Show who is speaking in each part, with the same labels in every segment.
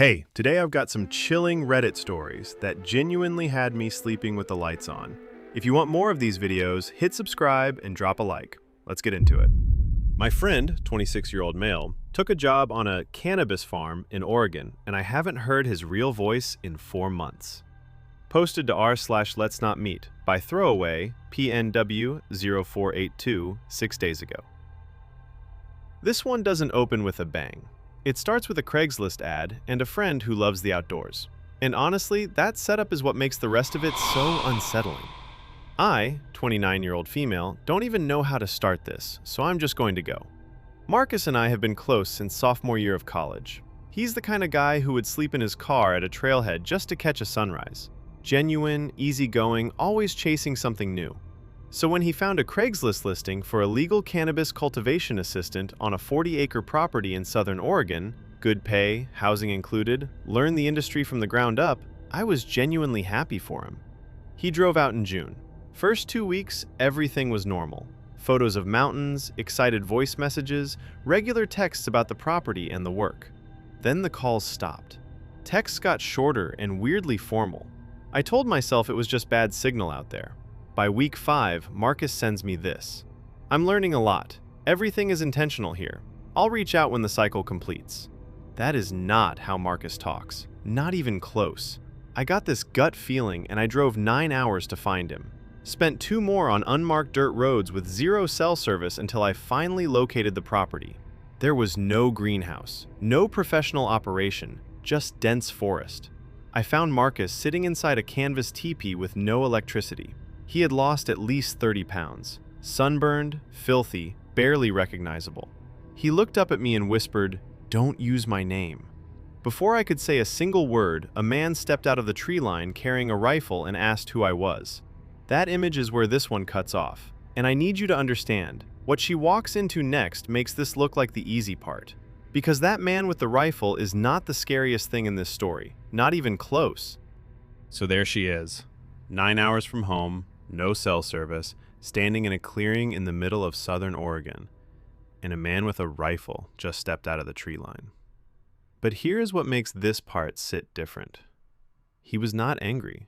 Speaker 1: Hey, today I've got some chilling Reddit stories that genuinely had me sleeping with the lights on. If you want more of these videos, hit subscribe and drop a like. Let's get into it. My friend, 26-year-old male, took a job on a cannabis farm in Oregon, and I haven't heard his real voice in 4 months. Posted to r/let's not meet by throwaway PNW0482 6 days ago. This one doesn't open with a bang. It starts with a Craigslist ad and a friend who loves the outdoors. And honestly, that setup is what makes the rest of it so unsettling. I, 29-year-old female, don't even know how to start this, so I'm just going to go. Marcus and I have been close since sophomore year of college. He's the kind of guy who would sleep in his car at a trailhead just to catch a sunrise. Genuine, easygoing, always chasing something new. So when he found a Craigslist listing for a legal cannabis cultivation assistant on a 40-acre property in southern Oregon, good pay, housing included, learn the industry from the ground up, I was genuinely happy for him. He drove out in June. First 2 weeks, everything was normal. Photos of mountains, excited voice messages, regular texts about the property and the work. Then the calls stopped. Texts got shorter and weirdly formal. I told myself it was just bad signal out there. By week 5, Marcus sends me this. I'm learning a lot. Everything is intentional here. I'll reach out when the cycle completes. That is not how Marcus talks. Not even close. I got this gut feeling and I drove 9 hours to find him. Spent 2 more on unmarked dirt roads with 0 cell service until I finally located the property. There was no greenhouse, no professional operation, just dense forest. I found Marcus sitting inside a canvas teepee with no electricity. He had lost at least 30 pounds, sunburned, filthy, barely recognizable. He looked up at me and whispered, "Don't use my name." Before I could say a single word, a man stepped out of the tree line carrying a rifle and asked who I was. That image is where this one cuts off. And I need you to understand, what she walks into next makes this look like the easy part. Because that man with the rifle is not the scariest thing in this story, not even close. So there she is, 9 hours from home, no cell service, standing in a clearing in the middle of southern Oregon, and a man with a rifle just stepped out of the tree line. But here is what makes this part sit different. He was not angry.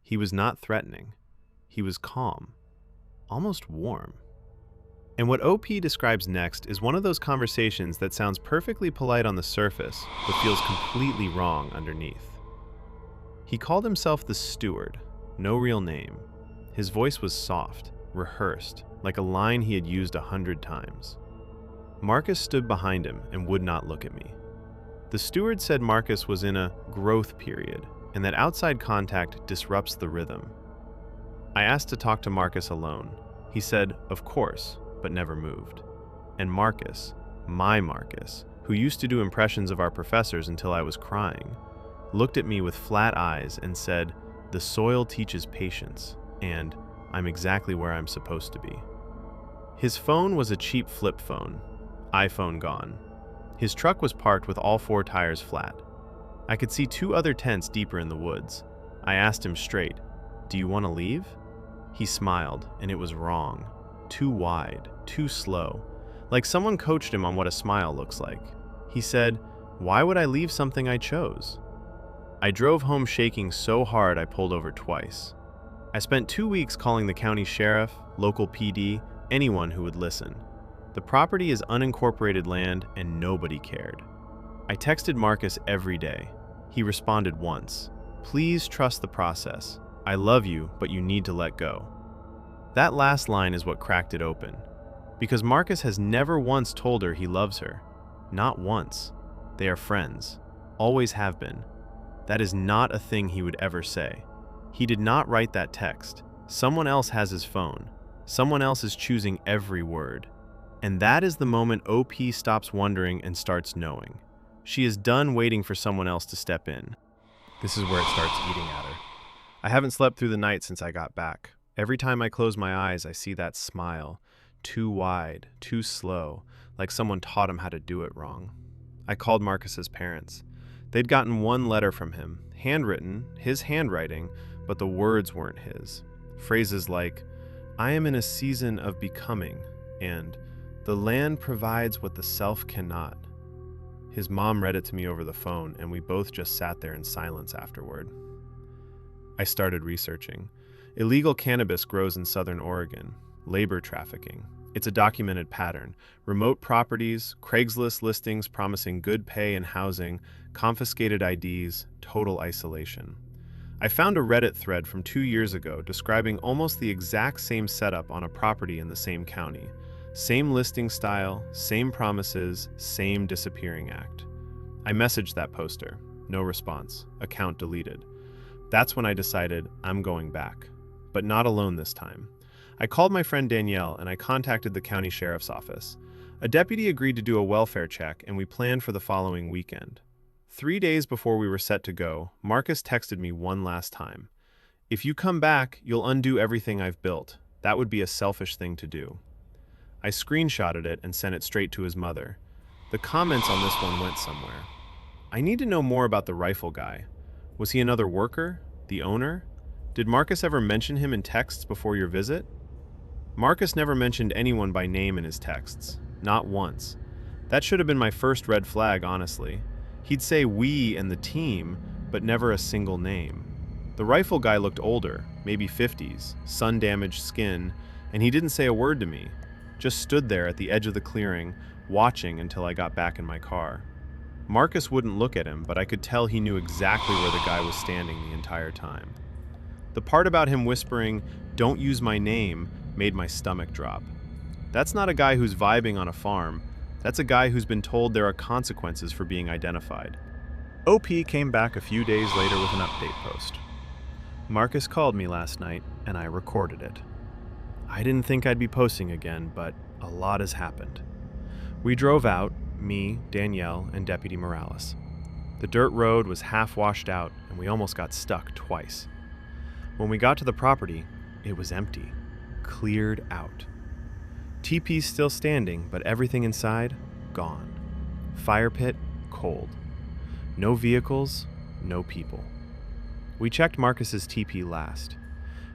Speaker 1: He was not threatening. He was calm, almost warm. And what OP describes next is one of those conversations that sounds perfectly polite on the surface, but feels completely wrong underneath. He called himself the steward, no real name. His voice was soft, rehearsed, like a line he had used 100 times. Marcus stood behind him and would not look at me. The steward said Marcus was in a growth period and that outside contact disrupts the rhythm. I asked to talk to Marcus alone. He said, of course, but never moved. And Marcus, my Marcus, who used to do impressions of our professors until I was crying, looked at me with flat eyes and said, "The soil teaches patience, and I'm exactly where I'm supposed to be." His phone was a cheap flip phone, iPhone gone. His truck was parked with all 4 tires flat. I could see 2 other tents deeper in the woods. I asked him straight, "Do you want to leave?" He smiled, and it was wrong. Too wide, too slow, like someone coached him on what a smile looks like. He said, "Why would I leave something I chose?" I drove home shaking so hard I pulled over twice. I spent 2 weeks calling the county sheriff, local PD, anyone who would listen. The property is unincorporated land and nobody cared. I texted Marcus every day. He responded once, "Please trust the process. I love you, but you need to let go." That last line is what cracked it open. Because Marcus has never once told her he loves her. Not once. They are friends. Always have been. That is not a thing he would ever say. He did not write that text. Someone else has his phone. Someone else is choosing every word. And that is the moment OP stops wondering and starts knowing. She is done waiting for someone else to step in. This is where it starts eating at her. I haven't slept through the night since I got back. Every time I close my eyes, I see that smile. Too wide, too slow, like someone taught him how to do it wrong. I called Marcus's parents. They'd gotten 1 letter from him, handwritten, his handwriting, but the words weren't his. Phrases like, "I am in a season of becoming," and "The land provides what the self cannot." His mom read it to me over the phone, and we both just sat there in silence afterward. I started researching. Illegal cannabis grows in southern Oregon. Labor trafficking. It's a documented pattern. Remote properties, Craigslist listings promising good pay and housing, confiscated IDs, total isolation. I found a Reddit thread from 2 years ago describing almost the exact same setup on a property in the same county. Same listing style, same promises, same disappearing act. I messaged that poster. No response. Account deleted. That's when I decided I'm going back. But not alone this time. I called my friend Danielle and I contacted the county sheriff's office. A deputy agreed to do a welfare check and we planned for the following weekend. 3 days before we were set to go, Marcus texted me one last time. "If you come back, you'll undo everything I've built. That would be a selfish thing to do." I screenshotted it and sent it straight to his mother. The comments on this one went somewhere. I need to know more about the rifle guy. Was he another worker? The owner? Did Marcus ever mention him in texts before your visit? Marcus never mentioned anyone by name in his texts. Not once. That should have been my first red flag, honestly. He'd say "we" and "the team," but never a single name. The rifle guy looked older, maybe 50s, sun-damaged skin, and he didn't say a word to me. Just stood there at the edge of the clearing, watching until I got back in my car. Marcus wouldn't look at him, but I could tell he knew exactly where the guy was standing the entire time. The part about him whispering, "Don't use my name," made my stomach drop. That's not a guy who's vibing on a farm. That's a guy who's been told there are consequences for being identified. OP came back a few days later with an update post. Marcus called me last night, and I recorded it. I didn't think I'd be posting again, but a lot has happened. We drove out, me, Danielle, and Deputy Morales. The dirt road was half washed out, and we almost got stuck twice. When we got to the property, it was empty, cleared out. TP's still standing, but everything inside, gone. Fire pit, cold. No vehicles, no people. We checked Marcus's TP last.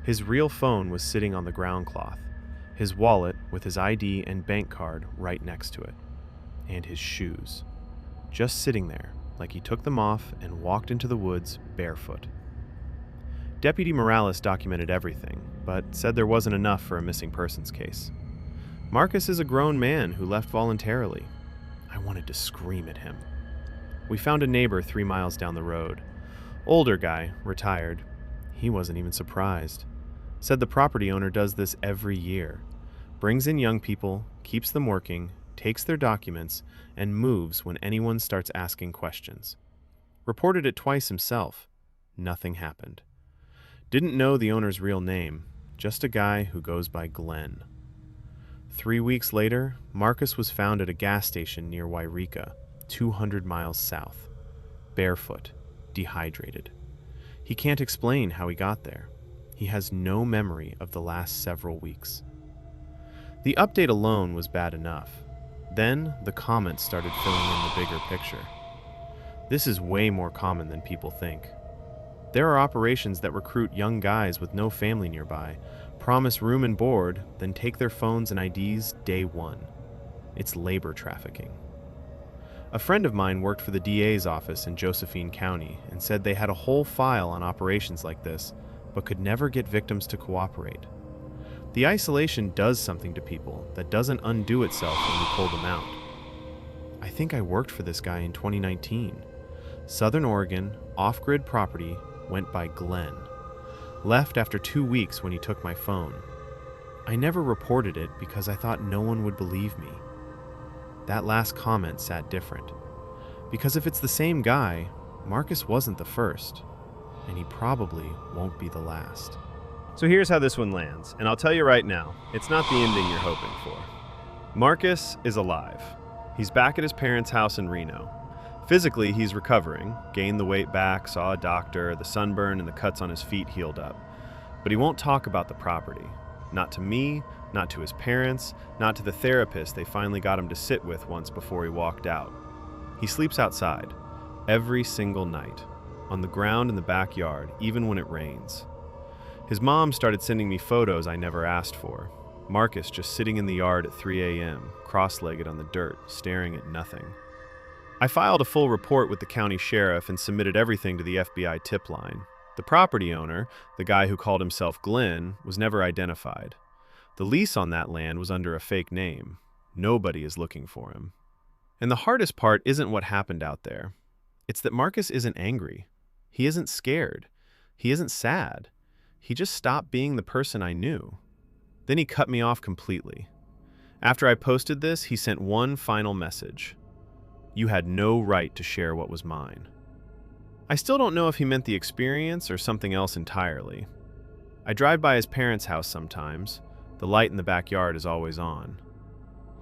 Speaker 1: His real phone was sitting on the ground cloth, his wallet with his ID and bank card right next to it, and his shoes. Just sitting there, like he took them off and walked into the woods barefoot. Deputy Morales documented everything, but said there wasn't enough for a missing persons case. Marcus is a grown man who left voluntarily. I wanted to scream at him. We found a neighbor 3 miles down the road. Older guy, retired. He wasn't even surprised. Said the property owner does this every year. Brings in young people, keeps them working, takes their documents, and moves when anyone starts asking questions. Reported it twice himself. Nothing happened. Didn't know the owner's real name, just a guy who goes by Glenn. 3 weeks later, Marcus was found at a gas station near Wairika, 200 miles south. Barefoot, dehydrated. He can't explain how he got there. He has no memory of the last several weeks. The update alone was bad enough. Then, the comments started filling in the bigger picture. This is way more common than people think. There are operations that recruit young guys with no family nearby, promise room and board, then take their phones and IDs day one. It's labor trafficking. A friend of mine worked for the DA's office in Josephine County and said they had a whole file on operations like this, but could never get victims to cooperate. The isolation does something to people that doesn't undo itself when you pull them out. I think I worked for this guy in 2019. Southern Oregon, off-grid property, went by Glenn. Left after 2 weeks when he took my phone. I never reported it because I thought no one would believe me. That last comment sat different. Because if it's the same guy, Marcus wasn't the first, and he probably won't be the last. So here's how this one lands, and I'll tell you right now, it's not the ending you're hoping for. Marcus is alive. He's back at his parents' house in Reno. Physically, he's recovering, gained the weight back, saw a doctor, the sunburn and the cuts on his feet healed up. But he won't talk about the property. Not to me, not to his parents, not to the therapist they finally got him to sit with once before he walked out. He sleeps outside, every single night, on the ground in the backyard, even when it rains. His mom started sending me photos I never asked for. Marcus just sitting in the yard at 3 a.m., cross-legged on the dirt, staring at nothing. I filed a full report with the county sheriff and submitted everything to the FBI tip line. The property owner, the guy who called himself Glenn, was never identified. The lease on that land was under a fake name. Nobody is looking for him. And the hardest part isn't what happened out there. It's that Marcus isn't angry. He isn't scared. He isn't sad. He just stopped being the person I knew. Then he cut me off completely. After I posted this, he sent one final message. You had no right to share what was mine. I still don't know if he meant the experience or something else entirely. I drive by his parents' house sometimes. The light in the backyard is always on.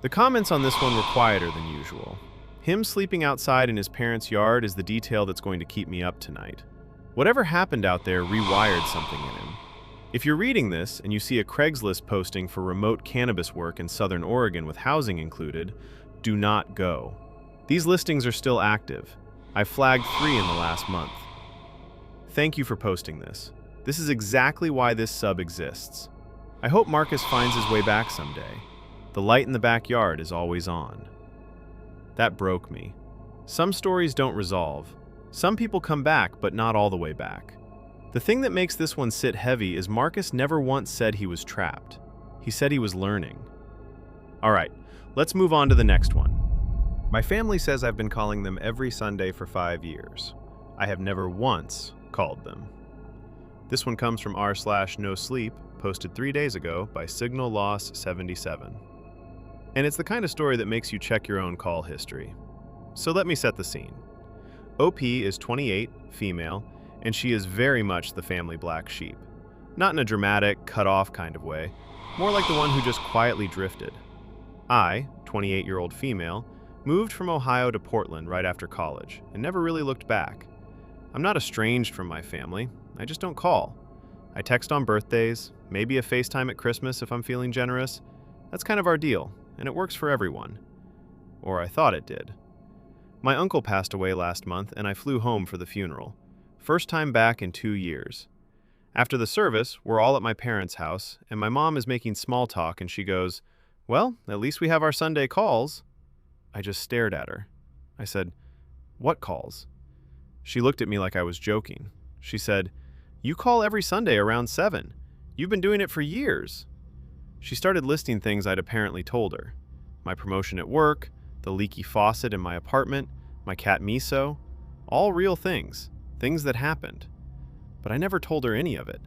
Speaker 1: The comments on this one were quieter than usual. Him sleeping outside in his parents' yard is the detail that's going to keep me up tonight. Whatever happened out there rewired something in him. If you're reading this and you see a Craigslist posting for remote cannabis work in Southern Oregon with housing included, do not go. These listings are still active. I've flagged 3 in the last month. Thank you for posting this. This is exactly why this sub exists. I hope Marcus finds his way back someday. The light in the backyard is always on. That broke me. Some stories don't resolve. Some people come back, but not all the way back. The thing that makes this one sit heavy is Marcus never once said he was trapped. He said he was learning. All right, let's move on to the next one. My family says I've been calling them every Sunday for 5 years. I have never once called them. This one comes from r/nosleep, posted 3 days ago by Signal Loss 77. And it's the kind of story that makes you check your own call history. So let me set the scene. OP is 28, female, and she is very much the family black sheep. Not in a dramatic, cut-off kind of way, more like the one who just quietly drifted. I, 28-year-old female, moved from Ohio to Portland right after college and never really looked back. I'm not estranged from my family, I just don't call. I text on birthdays, maybe a FaceTime at Christmas if I'm feeling generous. That's kind of our deal, and it works for everyone. Or I thought it did. My uncle passed away last month and I flew home for the funeral. First time back in 2 years. After the service, we're all at my parents' house, and my mom is making small talk and she goes, "Well, at least we have our Sunday calls." I just stared at her. I said, "What calls?" She looked at me like I was joking. She said, "You call every Sunday around 7. You've been doing it for years." She started listing things I'd apparently told her. My promotion at work, the leaky faucet in my apartment, my cat Miso, all real things, things that happened. But I never told her any of it.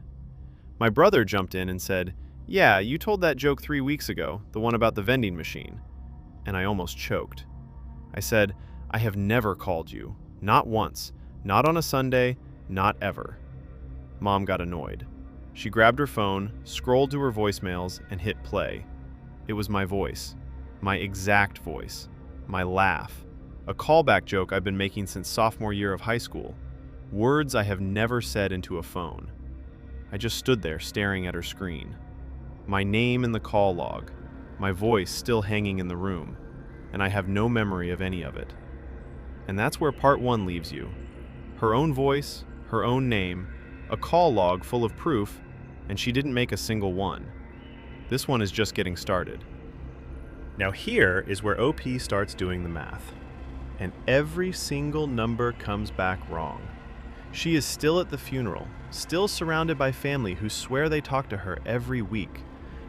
Speaker 1: My brother jumped in and said, "Yeah, you told that joke 3 weeks ago, the one about the vending machine." And I almost choked. I said, "I have never called you. Not once. Not on a Sunday. Not ever." Mom got annoyed. She grabbed her phone, scrolled to her voicemails, and hit play. It was my voice. My exact voice. My laugh. A callback joke I've been making since sophomore year of high school. Words I have never said into a phone. I just stood there staring at her screen. My name in the call log. My voice still hanging in the room, and I have no memory of any of it. And that's where part 1 leaves you. Her own voice, her own name, a call log full of proof, and she didn't make a single one. This one is just getting started. Now here is where OP starts doing the math. And every single number comes back wrong. She is still at the funeral, still surrounded by family who swear they talk to her every week.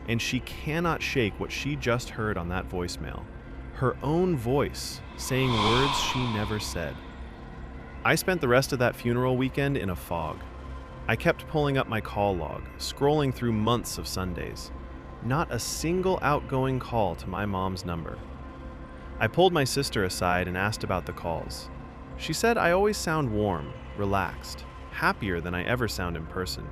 Speaker 1: And she cannot shake what she just heard on that voicemail. Her own voice, saying words she never said. I spent the rest of that funeral weekend in a fog. I kept pulling up my call log, scrolling through months of Sundays. Not a single outgoing call to my mom's number. I pulled my sister aside and asked about the calls. She said I always sound warm, relaxed, happier than I ever sound in person.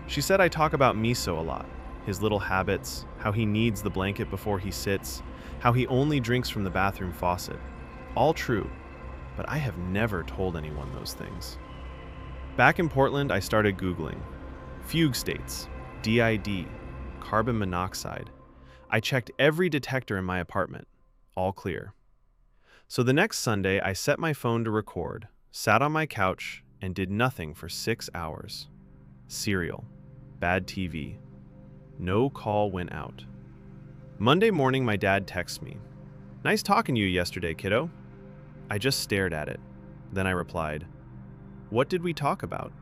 Speaker 1: She said I talk about Miso a lot. His little habits, how he needs the blanket before he sits, how he only drinks from the bathroom faucet. All true, but I have never told anyone those things. Back in Portland, I started Googling. Fugue states, DID, carbon monoxide. I checked every detector in my apartment. All clear. So the next Sunday, I set my phone to record, sat on my couch, and did nothing for 6 hours. Serial. Bad TV. No call went out. Monday morning, my dad texts me. "Nice talking to you yesterday, kiddo." I just stared at it. Then I replied, "What did we talk about?"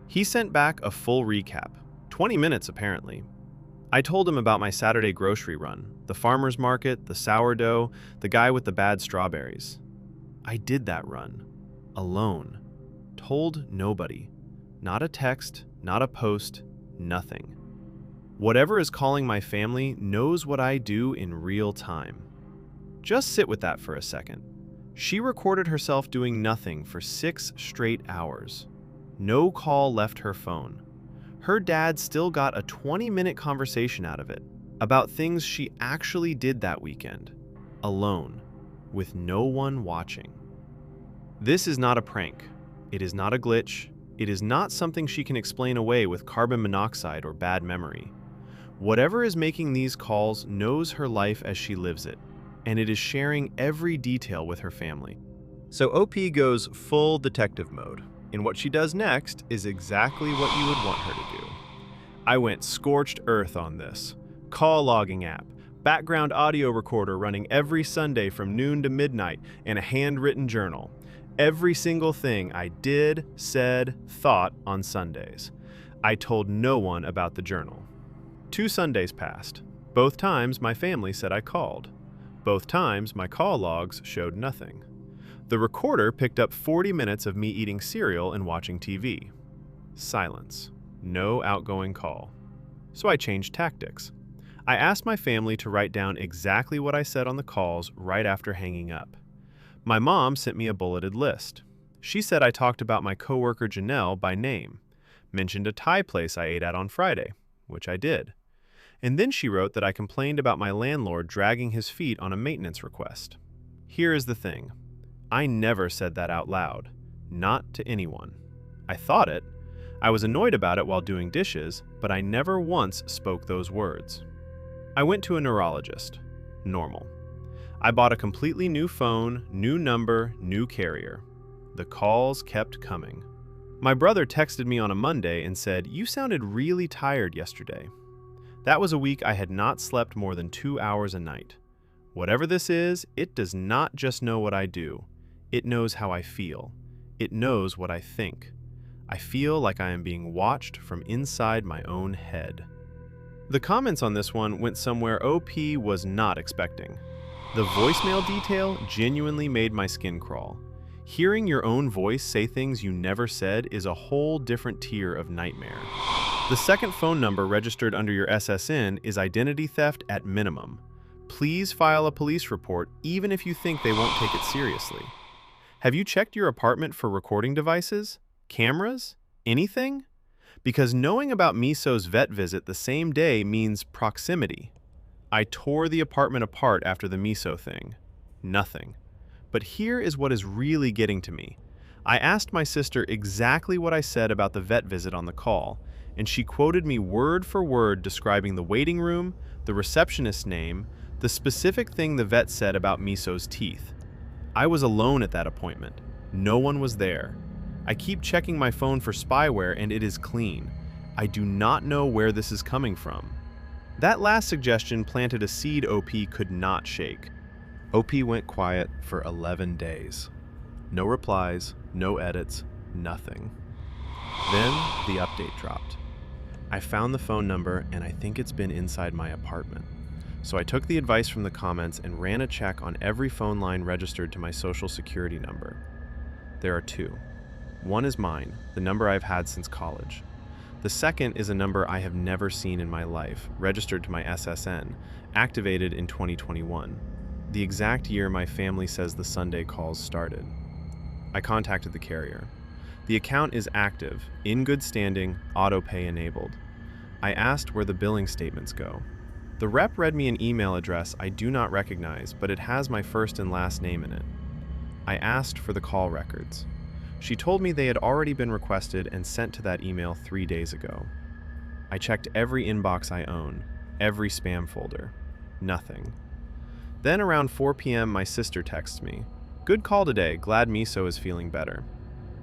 Speaker 1: He sent back a full recap, 20 minutes apparently. I told him about my Saturday grocery run, the farmer's market, the sourdough, the guy with the bad strawberries. I did that run. Alone. Told nobody. Not a text, not a post, nothing. Whatever is calling my family knows what I do in real time. Just sit with that for a second. She recorded herself doing nothing for 6 straight hours. No call left her phone. Her dad still got a 20-minute conversation out of it about things she actually did that weekend, alone, with no one watching. This is not a prank. It is not a glitch. It is not something she can explain away with carbon monoxide or bad memory. Whatever is making these calls knows her life as she lives it, and it is sharing every detail with her family. So OP goes full detective mode, and what she does next is exactly what you would want her to do. I went scorched earth on this. Call logging app, background audio recorder running every Sunday from noon to midnight, and a handwritten journal. Every single thing I did, said, thought on Sundays. I told no one about the journal. 2 Sundays passed. Both times my family said I called. Both times my call logs showed nothing. The recorder picked up 40 minutes of me eating cereal and watching TV. Silence. No outgoing call. So I changed tactics. I asked my family to write down exactly what I said on the calls right after hanging up. My mom sent me a bulleted list. She said I talked about my coworker Janelle by name, mentioned a Thai place I ate at on Friday, which I did. And then she wrote that I complained about my landlord dragging his feet on a maintenance request. Here is the thing. I never said that out loud. Not to anyone. I thought it. I was annoyed about it while doing dishes, but I never once spoke those words. I went to a neurologist. Normal. I bought a completely new phone, new number, new carrier. The calls kept coming. My brother texted me on a Monday and said, "You sounded really tired yesterday." That was a week I had not slept more than 2 hours a night. Whatever this is, it does not just know what I do. It knows how I feel. It knows what I think. I feel like I am being watched from inside my own head. The comments on this one went somewhere OP was not expecting. The voicemail detail genuinely made my skin crawl. Hearing your own voice say things you never said is a whole different tier of nightmare. The second phone number registered under your SSN is identity theft at minimum. Please file a police report even if you think they won't take it seriously. Have you checked your apartment for recording devices? Cameras? Anything? Because knowing about Miso's vet visit the same day means proximity. I tore the apartment apart after the Miso thing. Nothing. But here is what is really getting to me. I asked my sister exactly what I said about the vet visit on the call, and she quoted me word for word describing the waiting room, the receptionist's name, the specific thing the vet said about Miso's teeth. I was alone at that appointment. No one was there. I keep checking my phone for spyware and it is clean. I do not know where this is coming from. That last suggestion planted a seed OP could not shake. OP went quiet for 11 days. No replies, no edits, nothing. Then the update dropped. I found the phone number and I think it's been inside my apartment. So I took the advice from the comments and ran a check on every phone line registered to my social security number. There are 2. One is mine, the number I've had since college. The second is a number I have never seen in my life, registered to my SSN, activated in 2021, the exact year my family says the Sunday calls started. I contacted the carrier. The account is active, in good standing, auto-pay enabled. I asked where the billing statements go. The rep read me an email address I do not recognize, but it has my first and last name in it. I asked for the call records. She told me they had already been requested and sent to that email 3 days ago. I checked every inbox I own, every spam folder. Nothing. Then around 4 p.m. my sister texts me. "Good call today, glad Miso is feeling better."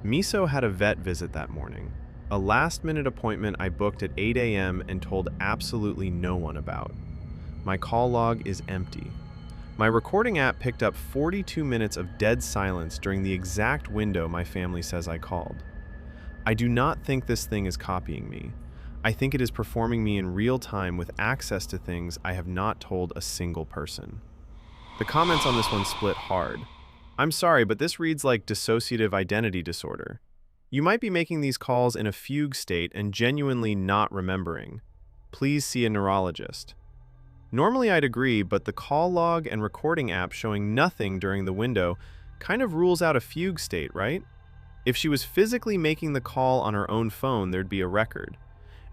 Speaker 1: Miso had a vet visit that morning. A last-minute appointment I booked at 8 a.m. and told absolutely no one about. My call log is empty. My recording app picked up 42 minutes of dead silence during the exact window my family says I called. I do not think this thing is copying me. I think it is performing me in real time with access to things I have not told a single person. The comments on this one split hard. I'm sorry, but this reads like dissociative identity disorder. You might be making these calls in a fugue state and genuinely not remembering. Please see a neurologist. Normally I'd agree, but the call log and recording app showing nothing during the window kind of rules out a fugue state, right? If she was physically making the call on her own phone, there'd be a record.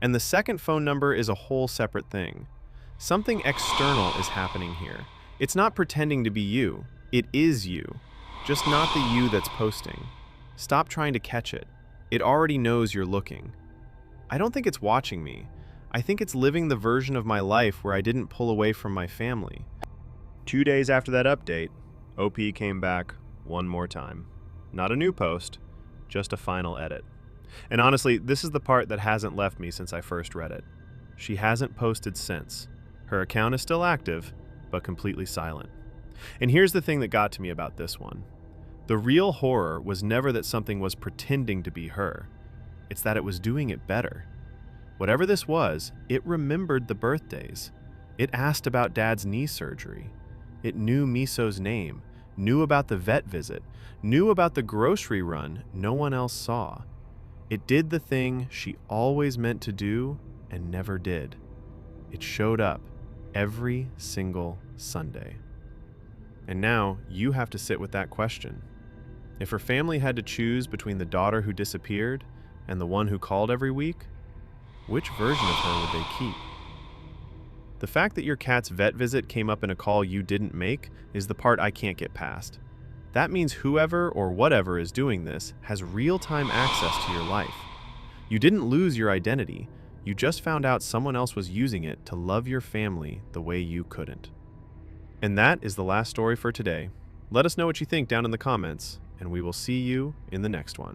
Speaker 1: And the second phone number is a whole separate thing. Something external is happening here. It's not pretending to be you. It is you. Just not the you that's posting. Stop trying to catch it. It already knows you're looking. I don't think it's watching me. I think it's living the version of my life where I didn't pull away from my family. 2 days after that update, OP came back one more time. Not a new post, just a final edit. And honestly, this is the part that hasn't left me since I first read it. She hasn't posted since. Her account is still active, but completely silent. And here's the thing that got to me about this one. The real horror was never that something was pretending to be her. It's that it was doing it better. Whatever this was, it remembered the birthdays. It asked about Dad's knee surgery. It knew Miso's name, knew about the vet visit, knew about the grocery run no one else saw. It did the thing she always meant to do and never did. It showed up every single Sunday. And now you have to sit with that question. If her family had to choose between the daughter who disappeared and the one who called every week, which version of her would they keep? The fact that your cat's vet visit came up in a call you didn't make is the part I can't get past. That means whoever or whatever is doing this has real-time access to your life. You didn't lose your identity. You just found out someone else was using it to love your family the way you couldn't. And that is the last story for today. Let us know what you think down in the comments, and we will see you in the next one.